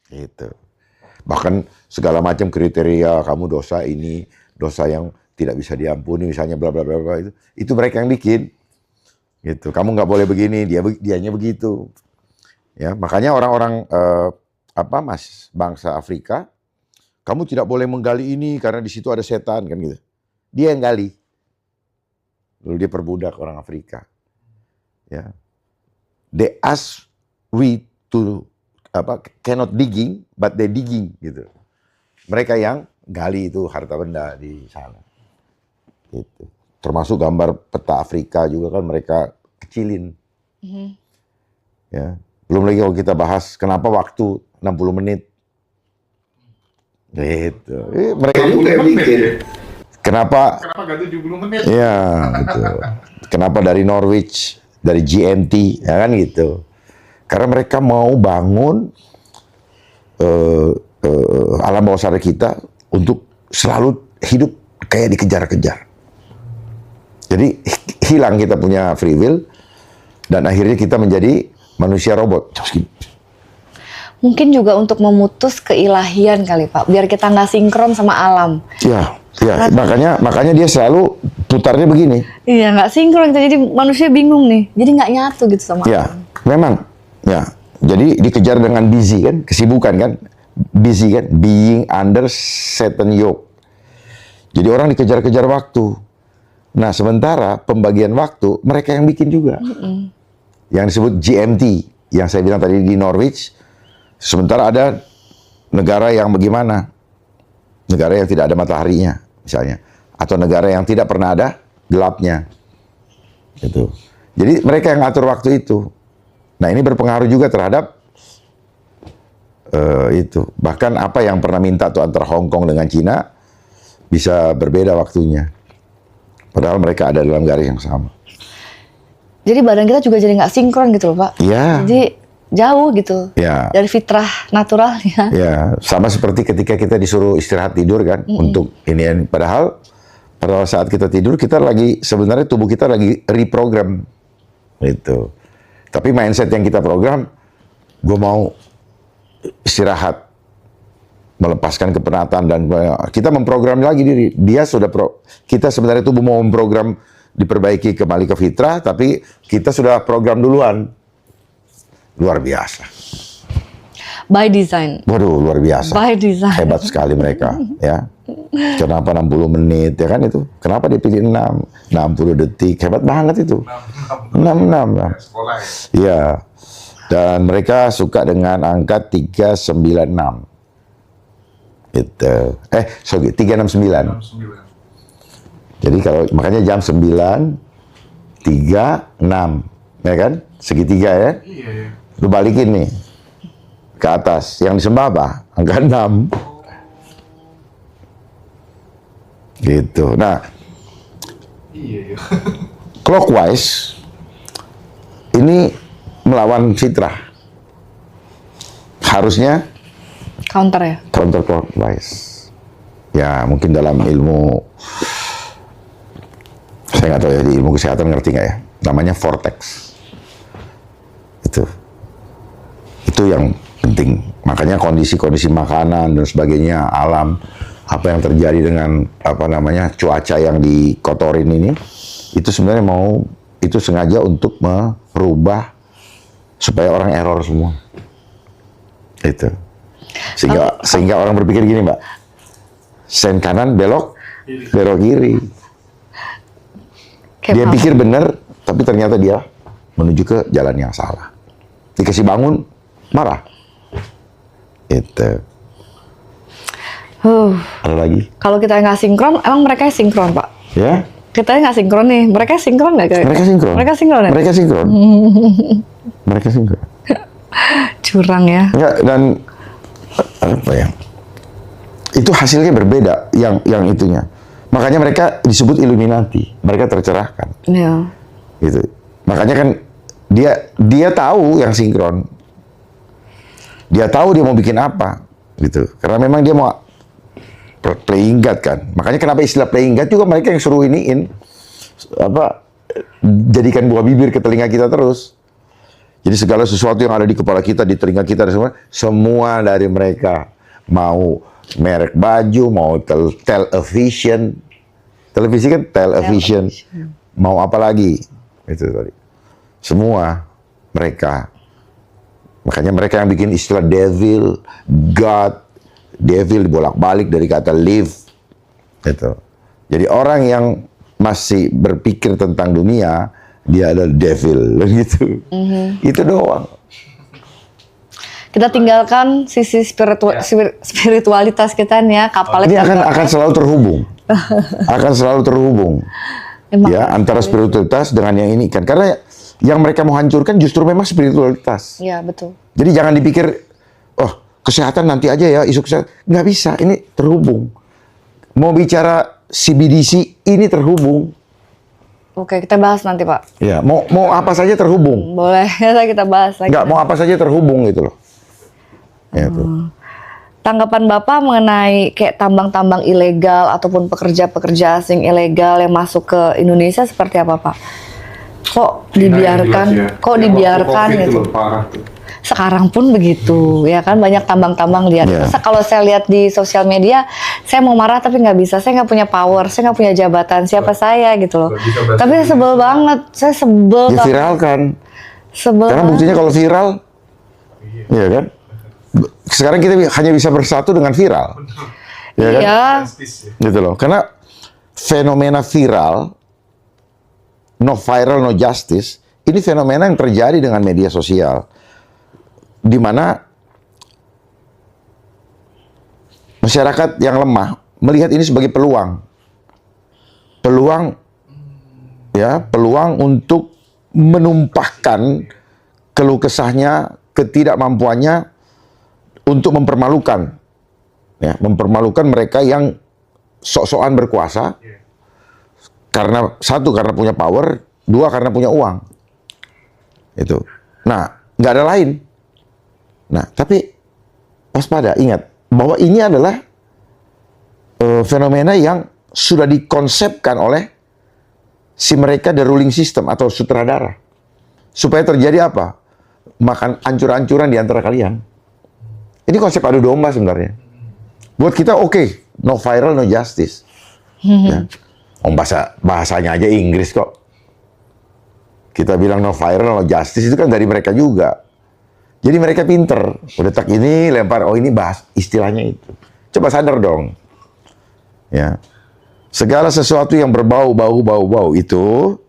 Gitu. Bahkan segala macam kriteria kamu dosa ini, dosa yang tidak bisa diampuni, misalnya bla bla bla bla itu mereka yang bikin. Gitu. Kamu nggak boleh begini, dianya begitu. Ya, makanya orang-orang bangsa Afrika, kamu tidak boleh menggali ini karena di situ ada setan kan gitu. Dia yang gali. Lalu dia perbudak orang Afrika. Ya. They ask we to cannot digging, but they digging gitu. Mereka yang gali itu harta benda di sana. Gitu. Termasuk gambar peta Afrika juga kan mereka kecilin. Ya. Belum lagi kalau kita bahas kenapa waktu 60 menit. Gitu. Mereka juga yang bikin. Kenapa gak 70 menit? Iya, betul. Kenapa dari Norwich, dari GMT, ya kan gitu. Karena mereka mau bangun alam bawah sadar kita untuk selalu hidup kayak dikejar-kejar. Jadi hilang kita punya free will dan akhirnya kita menjadi manusia robot. Mungkin juga untuk memutus keilahian kali Pak, biar kita nggak sinkron sama alam. Ya, makanya dia selalu putarnya begini. Iya, nggak sinkron, jadi manusia bingung nih, jadi nggak nyatu gitu sama alam. Memang. Ya, jadi dikejar dengan busy kan, kesibukan kan, busy kan, being under Satan yoke. Jadi orang dikejar-kejar waktu. Nah, sementara pembagian waktu mereka yang bikin juga. Yang disebut GMT, yang saya bilang tadi di Norwich. Sementara ada negara yang bagaimana? Negara yang tidak ada mataharinya, misalnya. Atau negara yang tidak pernah ada gelapnya. Gitu. Jadi mereka yang ngatur waktu itu. Nah, ini berpengaruh juga terhadap itu. Bahkan apa yang pernah minta tuh antara Hong Kong dengan Cina bisa berbeda waktunya. Padahal mereka ada dalam garis yang sama. Jadi badan kita juga jadi nggak sinkron gitu loh Pak. Iya. Jadi jauh gitu dari fitrah naturalnya. Ya, sama seperti ketika kita disuruh istirahat tidur kan untuk ini. Padahal pada saat kita tidur kita lagi sebenarnya tubuh kita lagi reprogram gitu. Tapi mindset yang kita program, gue mau istirahat, melepaskan kepenatan dan kita memprogram lagi diri. Dia sudah kita sebenarnya tubuh mau memprogram diperbaiki kembali ke fitrah, tapi kita sudah program duluan. Luar biasa. By design. Waduh, luar biasa. By design. Hebat sekali mereka, ya. Kenapa 60 menit, ya kan itu? Kenapa dipilih 60 detik? Hebat banget itu. 6. Iya. Dan mereka suka dengan angka 396. Itu. 369. Jadi kalau makanya jam 9, 3, 6. Ya kan? Segitiga ya. Iya. Lu balikin nih ke atas. Yang disembah apa? Angka 6. Gitu. Nah, clockwise ini melawan fitrah. Harusnya counter ya? Counter clockwise. Ya, mungkin dalam ilmu, saya nggak tahu ya, di ilmu kesehatan ngerti nggak ya? Namanya vortex. Itu yang penting. Makanya kondisi-kondisi makanan dan sebagainya, alam, apa yang terjadi dengan cuaca yang dikotorin ini, itu sebenarnya itu sengaja untuk merubah supaya orang error semua. Itu. Sehingga orang berpikir gini, Mbak. Sen kanan belok kiri. Dia pikir benar, tapi ternyata dia menuju ke jalan yang salah. Dikasih bangun, marah. Itu. Ada lagi? Kalau kita nggak sinkron, emang mereka sinkron, Pak? Ya. Kita nggak sinkron nih, mereka sinkron nggak? Mereka sinkron. Mereka sinkron ya? Mereka sinkron. Mereka sinkron. Curang ya. Enggak, dan apa ya? Itu hasilnya berbeda yang itunya. Makanya mereka disebut Illuminati. Mereka tercerahkan. Iya. Gitu. Makanya kan dia tahu yang sinkron. Dia tahu dia mau bikin apa, gitu. Karena memang dia mau playing God kan. Makanya kenapa istilah playing God juga mereka yang suruh jadikan buah bibir ke telinga kita terus. Jadi segala sesuatu yang ada di kepala kita, di telinga kita, dan semua dari mereka. Mau merek baju, mau television, televisi kan television, mau apa lagi, itu tadi. Semua mereka. Makanya mereka yang bikin istilah devil, God, devil dibolak-balik dari kata live. Gitu. Jadi orang yang masih berpikir tentang dunia, dia adalah devil, gitu. Itu doang. Kita tinggalkan sisi spiritualitas kita nih ya, kapalnya. Ini akan selalu terhubung. Akan selalu terhubung. Ya, antara spiritualitas dengan yang ini kan. Karena yang mereka mau hancurkan justru memang spiritualitas. Iya, betul. Jadi jangan dipikir, oh kesehatan nanti aja ya, isu kesehatan. Nggak bisa, ini terhubung. Mau bicara CBDC, ini terhubung. Oke, kita bahas nanti, Pak. Ya, mau apa saja terhubung. Boleh, kita bahas lagi. Nggak, mau apa saja terhubung gitu loh. Ya, tuh. Tanggapan Bapak mengenai kayak tambang-tambang ilegal ataupun pekerja-pekerja asing ilegal yang masuk ke Indonesia seperti apa, Pak? Kok dibiarkan? Kok dibiarkan gitu? Sekarang pun begitu, ya kan, banyak tambang-tambang liar. Yeah. Terus kalau saya lihat di sosial media, saya mau marah tapi nggak bisa. Saya nggak punya power, saya nggak punya jabatan. Siapa saya gitu loh. Tapi saya sebel banget, saya sebel. Ya viralkan. Sebel. Karena buktinya kalau viral, ya kan. Sekarang kita hanya bisa bersatu dengan viral. Ya kan? Iya. Gitu loh. Karena fenomena viral, no viral, no justice, ini fenomena yang terjadi dengan media sosial. Di mana masyarakat yang lemah melihat ini sebagai peluang. Peluang ya, peluang untuk menumpahkan keluh kesahnya, ketidakmampuannya untuk mempermalukan. Ya, mempermalukan mereka yang sok-sokan berkuasa. Karena satu, karena punya power, dua, karena punya uang. Itu. Nah, nggak ada lain. Nah, tapi waspada, ingat bahwa ini adalah fenomena yang sudah dikonsepkan oleh si mereka the ruling system atau sutradara. Supaya terjadi apa? Makan ancur-ancuran di antara kalian. Ini konsep adu domba sebenarnya. Buat kita oke, no viral, no justice. Ya. Bahasanya aja Inggris kok. Kita bilang no viral, no justice itu kan dari mereka juga. Jadi mereka pinter, udah tak ini lempar, oh ini bahas istilahnya itu. Coba sadar dong, ya. Segala sesuatu yang berbau itu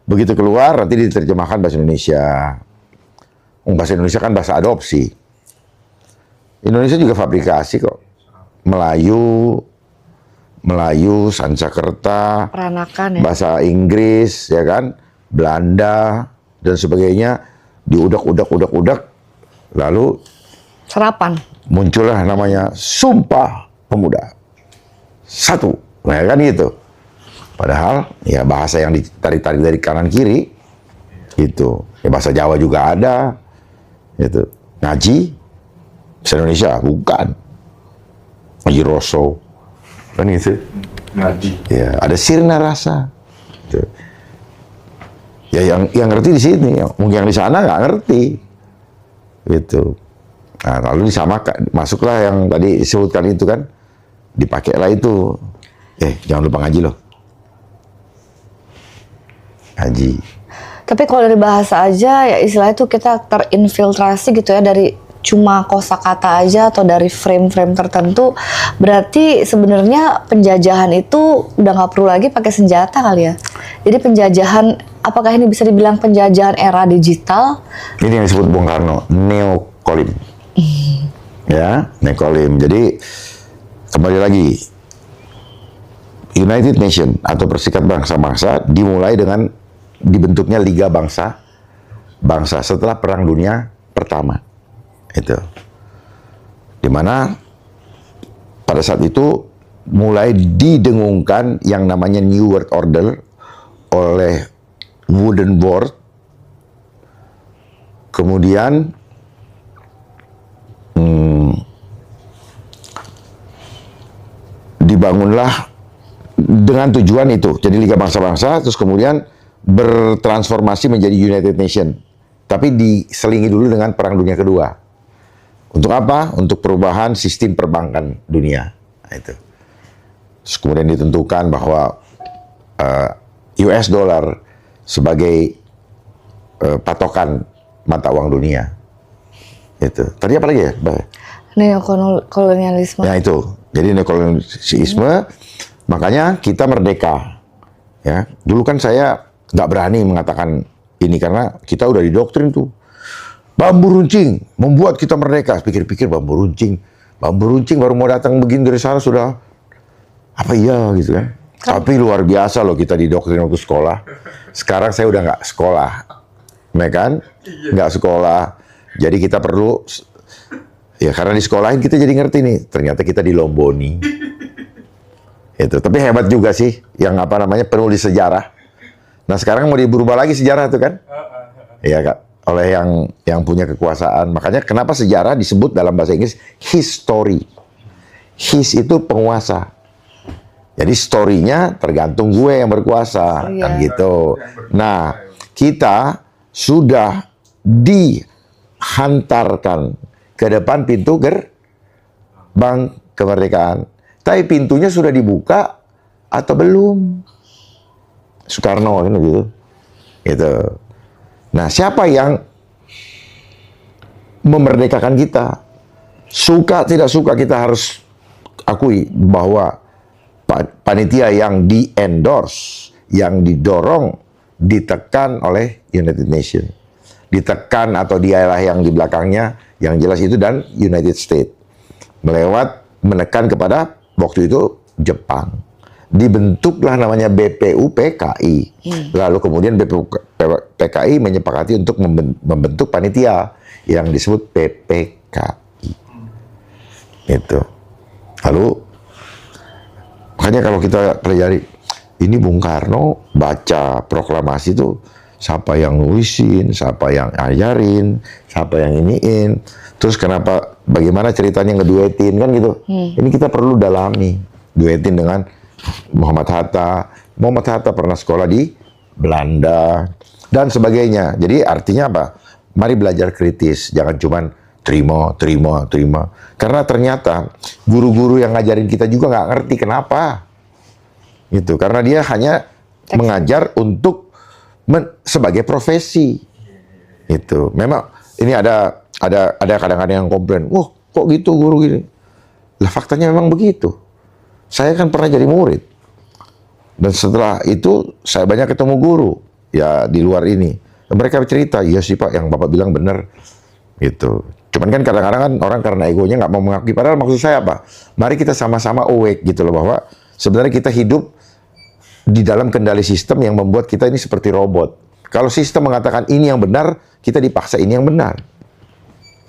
begitu keluar nanti diterjemahkan bahasa Indonesia. Bahasa Indonesia kan bahasa adopsi. Indonesia juga fabrikasi kok. Melayu, Sanskerta, Peranakan ya. bahasa Inggris, ya kan, Belanda dan sebagainya diudak. Lalu Serapan. muncullah namanya Sumpah Pemuda. Satu, nah kan gitu. Padahal ya bahasa yang ditarik-tarik dari kanan kiri itu. Ya bahasa Jawa juga ada. Itu. Ngaji bahasa Indonesia bukan. Ngaji Rosso. Kan gitu. Ngaji. Ya, ada Sirna Rasa. Gitu. Ya yang ngerti di sini, mungkin yang di sana nggak ngerti. Gitu. Nah, lalu disamakan, masuklah yang tadi disebutkan itu kan, dipakailah itu. Jangan lupa ngaji loh. Ngaji. Tapi kalau dari bahasa aja, ya istilahnya itu kita terinfiltrasi gitu ya, dari cuma kosakata aja atau dari frame-frame tertentu. Berarti sebenarnya penjajahan itu udah nggak perlu lagi pakai senjata kali ya. Jadi penjajahan, apakah ini bisa dibilang penjajahan era digital? Ini yang disebut Bung Karno, neokolim. Ya, neokolim. Jadi kembali lagi, United Nation atau Perserikatan Bangsa-Bangsa dimulai dengan dibentuknya Liga Bangsa setelah Perang Dunia Pertama. Itu. Dimana pada saat itu mulai didengungkan yang namanya New World Order oleh Woodward. Kemudian dibangunlah dengan tujuan itu. Jadi Liga Bangsa-Bangsa terus kemudian bertransformasi menjadi United Nation. tapi diselingi dulu dengan Perang Dunia Kedua. Untuk apa? Untuk perubahan sistem perbankan dunia. Nah, itu. Terus kemudian ditentukan bahwa US dollar sebagai patokan mata uang dunia. Itu. Tadi apa lagi ya? Neokolonialisme. Ya itu. Jadi neokolonialisme, makanya kita merdeka. Ya, dulu kan saya nggak berani mengatakan ini karena kita udah didoktrin tuh. Bambu runcing membuat kita merdeka. Pikir-pikir bambu runcing baru mau datang begini dari sana sudah apa iya gitu kan. Tapi luar biasa loh kita didoktrin waktu sekolah. Sekarang saya udah nggak sekolah, ya kan? Nggak sekolah. Jadi kita perlu, ya karena di sekolahin kita jadi ngerti nih. Ternyata kita dilomboni. Itu. Tapi hebat juga sih yang apa namanya penulis sejarah. Nah sekarang mau diubah lagi sejarah tuh kan? Iya Kak. Oleh yang punya kekuasaan. Makanya kenapa sejarah disebut dalam bahasa Inggris history. His itu penguasa. Jadi story-nya tergantung gue yang berkuasa. Kan gitu. Nah, kita sudah dihantarkan ke depan pintu gerbang kemerdekaan. Tapi pintunya sudah dibuka atau belum? Soekarno kan gitu. Gitu. Nah, siapa yang memerdekakan kita? Suka tidak suka kita harus akui bahwa panitia yang di-endorse, yang didorong, ditekan oleh United Nations. Ditekan atau dialah yang di belakangnya, yang jelas itu dan United States. Menekan kepada waktu itu Jepang. Dibentuklah namanya BPUPKI. Lalu kemudian BPUPKI menyepakati untuk membentuk panitia yang disebut PPKI. Itu. Lalu makanya kalau kita pelajari ini Bung Karno baca proklamasi itu siapa yang nulisin, siapa yang ajarin, siapa yang iniin. Terus kenapa bagaimana ceritanya ngeduetin kan gitu. Ini kita perlu dalami. Duetin dengan Muhammad Hatta. Muhammad Hatta pernah sekolah di Belanda dan sebagainya. Jadi artinya apa? Mari belajar kritis, jangan cuman terima. Karena ternyata guru-guru yang ngajarin kita juga nggak ngerti kenapa. Gitu. Karena dia hanya mengajar untuk sebagai profesi. Itu. Memang ini ada kadang-kadang yang komplain, wah kok gitu guru gini. Lah faktanya memang begitu. Saya kan pernah jadi murid. Dan setelah itu saya banyak ketemu guru ya di luar ini. Mereka cerita, iya sih Pak yang Bapak bilang benar. Gitu. Cuman kan kadang-kadang kan orang karena egonya nggak mau mengakui. Padahal maksud saya apa? Mari kita sama-sama awake gitu loh bahwa sebenarnya kita hidup di dalam kendali sistem yang membuat kita ini seperti robot. Kalau sistem mengatakan ini yang benar, kita dipaksa ini yang benar.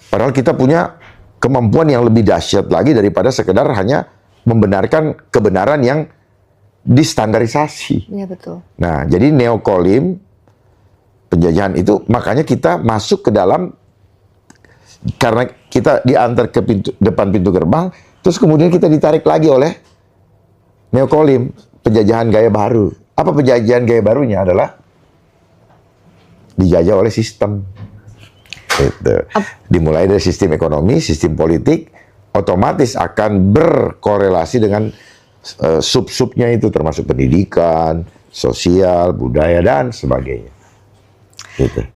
Padahal kita punya kemampuan yang lebih dahsyat lagi daripada sekedar hanya membenarkan kebenaran yang distandarisasi. Iya betul. Nah, jadi neokolim penjajahan itu makanya kita masuk ke dalam karena kita diantar ke depan pintu gerbang, terus kemudian kita ditarik lagi oleh neokolim, penjajahan gaya baru. Apa penjajahan gaya barunya adalah dijajah oleh sistem. Gitu. Dimulai dari sistem ekonomi, sistem politik, otomatis akan berkorelasi dengan sub-subnya itu termasuk pendidikan, sosial, budaya dan sebagainya. Gitu.